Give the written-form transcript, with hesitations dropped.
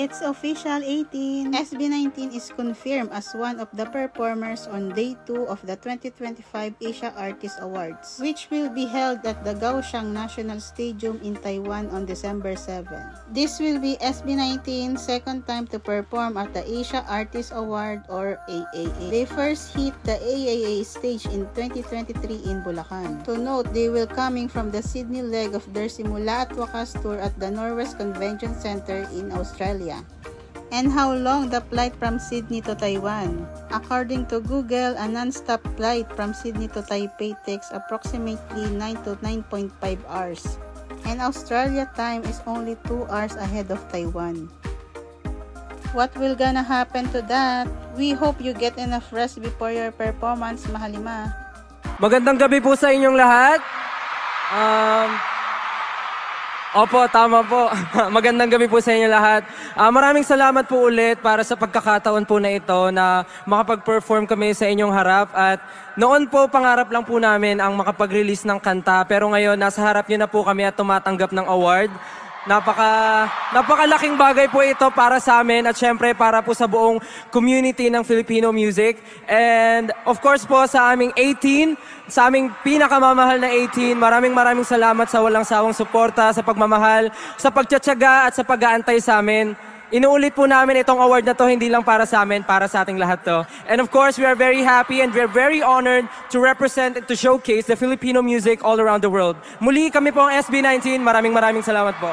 It's official 18. SB19 is confirmed as one of the performers on Day 2 of the 2025 Asia Artist Awards, which will be held at the Kaohsiung National Stadium in Taiwan on December 7. This will be SB19's second time to perform at the Asia Artist Award or AAA. They first hit the AAA stage in 2023 in Bulacan. To note, they will coming from the Sydney leg of their Simula at Wakas tour at the Norwest Convention Center in Australia. And how long the flight from Sydney to Taiwan? According to Google, a non-stop flight from Sydney to Taipei takes approximately 9 to 9.5 hours. And Australia time is only 2 hours ahead of Taiwan. What will gonna happen to that? We hope you get enough rest before your performance, Mahalima. Magandang gabi po sa inyong lahat. Opo, tama po. Magandang gabi po sa inyo lahat. Maraming salamat po ulit para sa pagkakataon po na ito na makapag-perform kami sa inyong harap. At noon po, pangarap lang po namin ang makapag-release ng kanta. Pero ngayon, nasa harap niyo na po kami at tumatanggap ng award. Napakalaking bagay po ito para sa amin at syempre para po sa buong community ng Filipino music. And of course po sa aming 18, sa aming pinakamamahal na 18, maraming salamat sa walang sawang suporta, sa pagmamahal, sa pagtsatsaga at sa pag-aantay sa amin. Inuulit po namin itong award na to hindi lang para sa amin, para sa ating lahat to. And of course, we are very happy and we are very honored to represent and to showcase the Filipino music all around the world. Muli kami po ang SB19. Maraming salamat po.